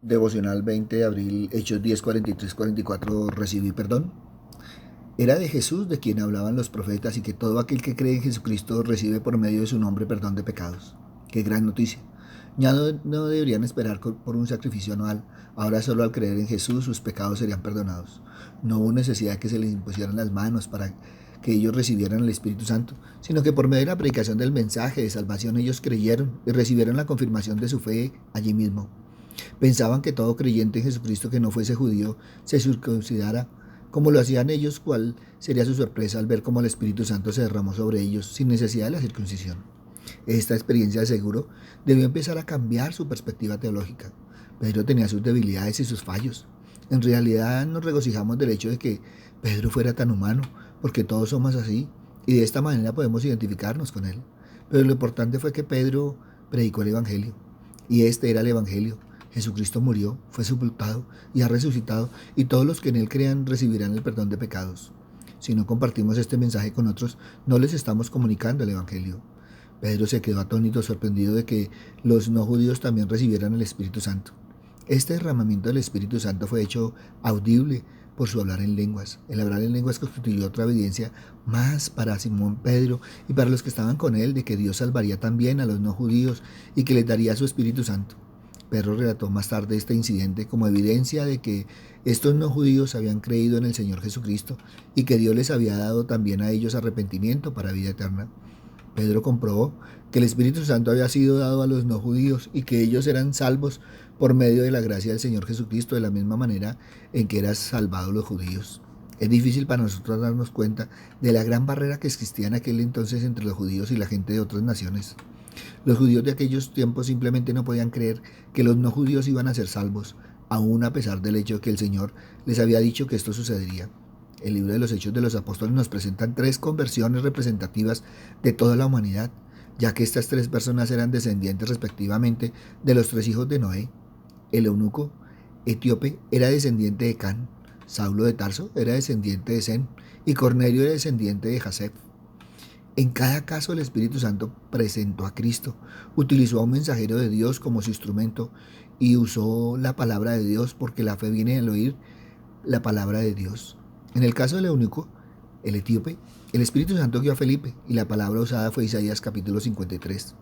Devocional 20 de abril, Hechos 10, 43, 44, recibí perdón. Era de Jesús de quien hablaban los profetas y que todo aquel que cree en Jesucristo recibe por medio de su nombre perdón de pecados. Qué gran noticia. Ya no deberían esperar por un sacrificio anual. Ahora solo al creer en Jesús sus pecados serían perdonados. No hubo necesidad de que se les impusieran las manos para que ellos recibieran el Espíritu Santo, sino que por medio de la predicación del mensaje de salvación ellos creyeron y recibieron la confirmación de su fe allí mismo. Pensaban que todo creyente en Jesucristo que no fuese judío se circuncidara, como lo hacían ellos. ¿Cuál sería su sorpresa al ver cómo el Espíritu Santo se derramó sobre ellos sin necesidad de la circuncisión? Esta experiencia de seguro debió empezar a cambiar su perspectiva teológica. Pedro tenía sus debilidades y sus fallos. En realidad nos regocijamos del hecho de que Pedro fuera tan humano, porque todos somos así, y de esta manera podemos identificarnos con él. Pero lo importante fue que Pedro predicó el Evangelio, y este era el Evangelio. Jesucristo murió, fue sepultado y ha resucitado, y todos los que en él crean recibirán el perdón de pecados. Si no compartimos este mensaje con otros, no les estamos comunicando el Evangelio. Pedro se quedó atónito, sorprendido de que los no judíos también recibieran el Espíritu Santo. Este derramamiento del Espíritu Santo fue hecho audible por su hablar en lenguas. El hablar en lenguas constituyó otra evidencia más para Simón Pedro y para los que estaban con él de que Dios salvaría también a los no judíos y que les daría su Espíritu Santo. Pedro relató más tarde este incidente como evidencia de que estos no judíos habían creído en el Señor Jesucristo y que Dios les había dado también a ellos arrepentimiento para vida eterna. Pedro comprobó que el Espíritu Santo había sido dado a los no judíos y que ellos eran salvos por medio de la gracia del Señor Jesucristo de la misma manera en que eran salvados los judíos. Es difícil para nosotros darnos cuenta de la gran barrera que existía en aquel entonces entre los judíos y la gente de otras naciones. Los judíos de aquellos tiempos simplemente no podían creer que los no judíos iban a ser salvos, aun a pesar del hecho de que el Señor les había dicho que esto sucedería. El libro de los Hechos de los Apóstoles nos presentan tres conversiones representativas de toda la humanidad, ya que estas tres personas eran descendientes respectivamente de los tres hijos de Noé. El eunuco etíope era descendiente de Can, Saulo de Tarso era descendiente de Sem y Cornelio era descendiente de Jasef. En cada caso el Espíritu Santo presentó a Cristo, utilizó a un mensajero de Dios como su instrumento y usó la palabra de Dios porque la fe viene al oír la palabra de Dios. En el caso del eunuco, el etíope, el Espíritu Santo guió a Felipe y la palabra usada fue Isaías capítulo 53.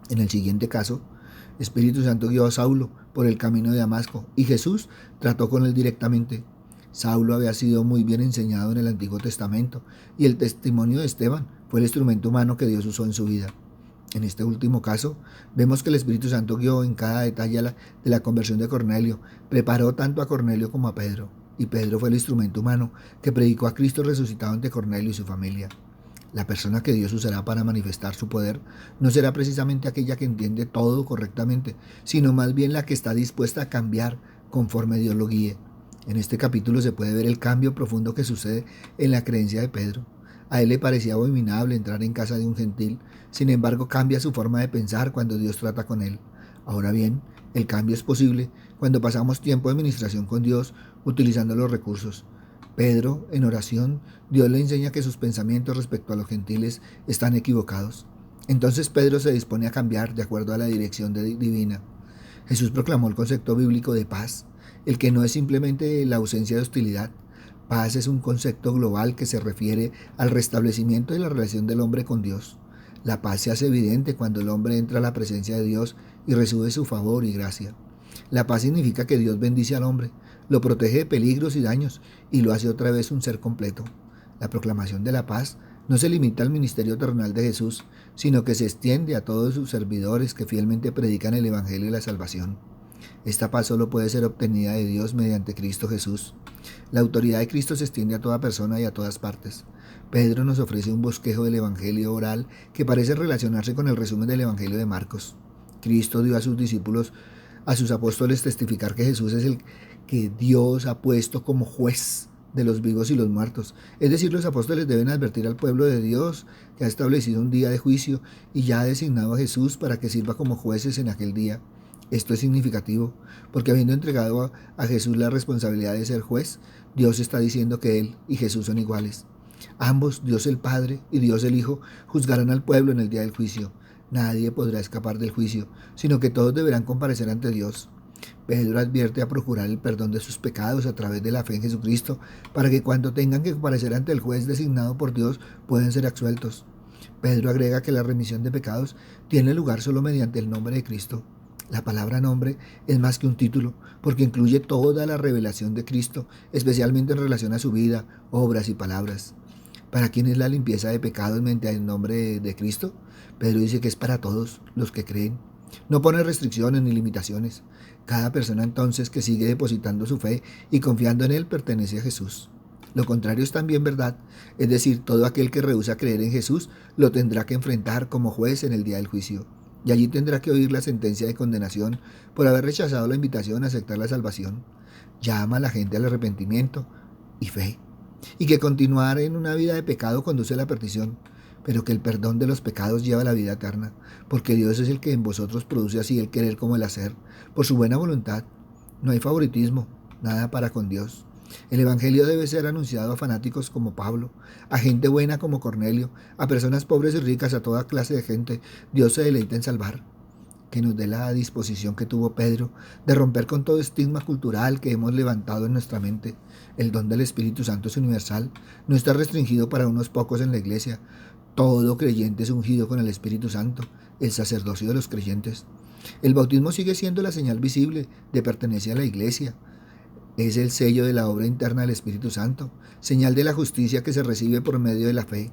En el siguiente caso, el Espíritu Santo guió a Saulo por el camino de Damasco y Jesús trató con él directamente. Saulo había sido muy bien enseñado en el Antiguo Testamento y el testimonio de Esteban fue el instrumento humano que Dios usó en su vida. En este último caso, vemos que el Espíritu Santo guió en cada detalle de la conversión de Cornelio, preparó tanto a Cornelio como a Pedro, y Pedro fue el instrumento humano que predicó a Cristo resucitado ante Cornelio y su familia. La persona que Dios usará para manifestar su poder no será precisamente aquella que entiende todo correctamente, sino más bien la que está dispuesta a cambiar conforme Dios lo guíe. En este capítulo se puede ver el cambio profundo que sucede en la creencia de Pedro. A él le parecía abominable entrar en casa de un gentil, sin embargo cambia su forma de pensar cuando Dios trata con él. Ahora bien, el cambio es posible cuando pasamos tiempo de administración con Dios utilizando los recursos. Pedro, en oración, Dios le enseña que sus pensamientos respecto a los gentiles están equivocados. Entonces Pedro se dispone a cambiar de acuerdo a la dirección divina. Jesús proclamó el concepto bíblico de paz, el que no es simplemente la ausencia de hostilidad. Paz es un concepto global que se refiere al restablecimiento de la relación del hombre con Dios. La paz se hace evidente cuando el hombre entra a la presencia de Dios y recibe su favor y gracia. La paz significa que Dios bendice al hombre, lo protege de peligros y daños y lo hace otra vez un ser completo. La proclamación de la paz no se limita al ministerio terrenal de Jesús, sino que se extiende a todos sus servidores que fielmente predican el Evangelio y la salvación. Esta paz solo puede ser obtenida de Dios mediante Cristo Jesús. La autoridad de Cristo se extiende a toda persona y a todas partes. Pedro nos ofrece un bosquejo del Evangelio oral que parece relacionarse con el resumen del Evangelio de Marcos. Cristo dio a sus discípulos, a sus apóstoles, testificar que Jesús es el que Dios ha puesto como juez de los vivos y los muertos. Es decir, los apóstoles deben advertir al pueblo de Dios que ha establecido un día de juicio y ya ha designado a Jesús para que sirva como jueces en aquel día. Esto es significativo, porque habiendo entregado a Jesús la responsabilidad de ser juez, Dios está diciendo que Él y Jesús son iguales. Ambos, Dios el Padre y Dios el Hijo, juzgarán al pueblo en el día del juicio. Nadie podrá escapar del juicio, sino que todos deberán comparecer ante Dios. Pedro advierte a procurar el perdón de sus pecados a través de la fe en Jesucristo, para que cuando tengan que comparecer ante el juez designado por Dios puedan ser absueltos. Pedro agrega que la remisión de pecados tiene lugar solo mediante el nombre de Cristo. La palabra nombre es más que un título, porque incluye toda la revelación de Cristo, especialmente en relación a su vida, obras y palabras. ¿Para quién es la limpieza de pecados mediante el nombre de Cristo? Pedro dice que es para todos los que creen. No pone restricciones ni limitaciones. Cada persona entonces que sigue depositando su fe y confiando en Él pertenece a Jesús. Lo contrario es también verdad, es decir, todo aquel que rehúsa creer en Jesús lo tendrá que enfrentar como juez en el día del juicio. Y allí tendrá que oír la sentencia de condenación por haber rechazado la invitación a aceptar la salvación. Llama a la gente al arrepentimiento y fe, y que continuar en una vida de pecado conduce a la perdición, pero que el perdón de los pecados lleva a la vida eterna, porque Dios es el que en vosotros produce así el querer como el hacer, por su buena voluntad. No hay favoritismo, nada para con Dios. El Evangelio debe ser anunciado a fanáticos como Pablo, a gente buena como Cornelio, a personas pobres y ricas, a toda clase de gente. Dios se deleita en salvar. Que nos dé la disposición que tuvo Pedro de romper con todo estigma cultural que hemos levantado en nuestra mente. El don del Espíritu Santo es universal, no está restringido para unos pocos en la iglesia. Todo creyente es ungido con el Espíritu Santo, el sacerdocio de los creyentes. El bautismo sigue siendo la señal visible de pertenencia a la iglesia. Es el sello de la obra interna del Espíritu Santo, señal de la justicia que se recibe por medio de la fe.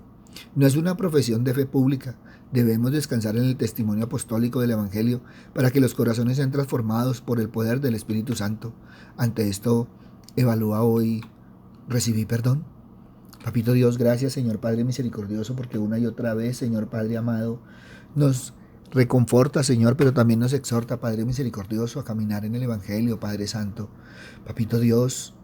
No es una profesión de fe pública. Debemos descansar en el testimonio apostólico del Evangelio para que los corazones sean transformados por el poder del Espíritu Santo. Ante esto, evalúa hoy, ¿recibí perdón? Papito Dios, gracias, Señor Padre misericordioso, porque una y otra vez, Señor Padre amado, nos reconforta, Señor, pero también nos exhorta, Padre misericordioso, a caminar en el Evangelio, Padre Santo. Papito Dios,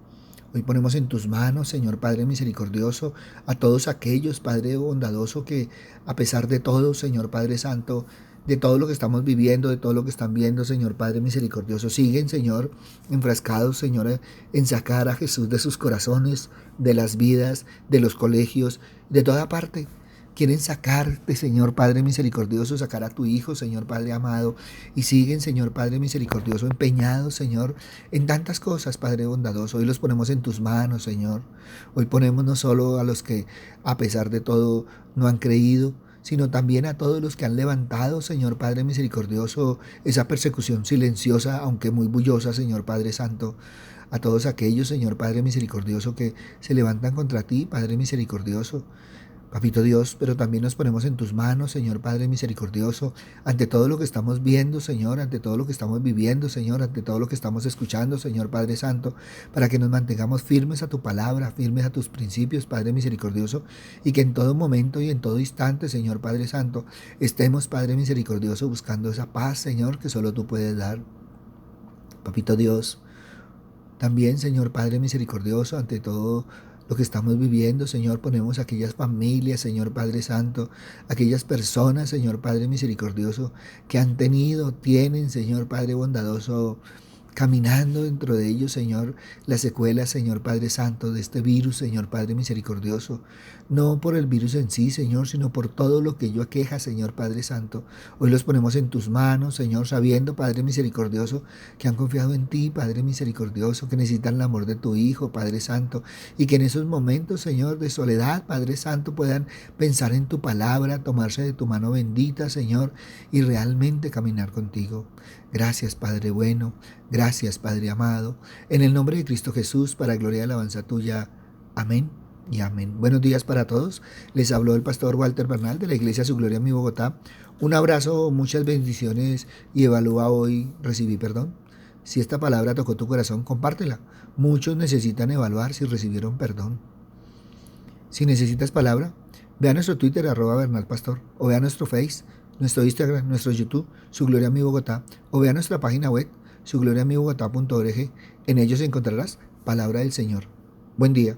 hoy ponemos en tus manos, Señor Padre misericordioso, a todos aquellos, Padre bondadoso, que a pesar de todo, Señor Padre Santo, de todo lo que estamos viviendo, de todo lo que están viendo, Señor Padre misericordioso, siguen, Señor, enfrascados, Señor, en sacar a Jesús de sus corazones, de las vidas, de los colegios, de toda parte. Quieren sacarte, Señor Padre misericordioso, sacar a tu Hijo, Señor Padre amado, y siguen, Señor Padre misericordioso, empeñados, Señor, en tantas cosas, Padre bondadoso. Hoy los ponemos en tus manos, Señor. Hoy ponemos no solo a los que, a pesar de todo, no han creído, sino también a todos los que han levantado, Señor Padre misericordioso, esa persecución silenciosa, aunque muy bullosa, Señor Padre Santo. A todos aquellos, Señor Padre misericordioso, que se levantan contra ti, Padre misericordioso. Papito Dios, pero también nos ponemos en tus manos, Señor Padre misericordioso, ante todo lo que estamos viendo, Señor, ante todo lo que estamos viviendo, Señor, ante todo lo que estamos escuchando, Señor Padre Santo, para que nos mantengamos firmes a tu palabra, firmes a tus principios, Padre misericordioso, y que en todo momento y en todo instante, Señor Padre Santo, estemos, Padre misericordioso, buscando esa paz, Señor, que solo tú puedes dar. Papito Dios, también, Señor Padre misericordioso, ante todo lo que estamos viviendo, Señor, ponemos aquellas familias, Señor Padre Santo, aquellas personas, Señor Padre misericordioso, que han tenido, tienen, Señor Padre bondadoso, caminando dentro de ellos, Señor, las secuelas, Señor Padre Santo, de este virus, Señor Padre misericordioso, no por el virus en sí, Señor, sino por todo lo que ello aqueja, Señor Padre Santo. Hoy los ponemos en tus manos, Señor, sabiendo, Padre misericordioso, que han confiado en ti, Padre misericordioso, que necesitan el amor de tu Hijo, Padre Santo, y que en esos momentos, Señor, de soledad, Padre Santo, puedan pensar en tu palabra, tomarse de tu mano bendita, Señor, y realmente caminar contigo. Gracias, Padre bueno, gracias, Padre amado, en el nombre de Cristo Jesús, para gloria y alabanza tuya. Amén y amén. Buenos días para todos. Les habló el pastor Walter Bernal de la Iglesia Su Gloria Mi Bogotá. Un abrazo, muchas bendiciones y evalúa hoy, recibí perdón. Si esta palabra tocó tu corazón, compártela. Muchos necesitan evaluar si recibieron perdón. Si necesitas palabra, ve a nuestro Twitter, @bernalpastor, o ve a nuestro Face, nuestro Instagram, nuestro YouTube, Su Gloria Mi Bogotá, o ve a nuestra página web, sugloriamibogotá.org. En ellos encontrarás palabra del Señor. Buen día.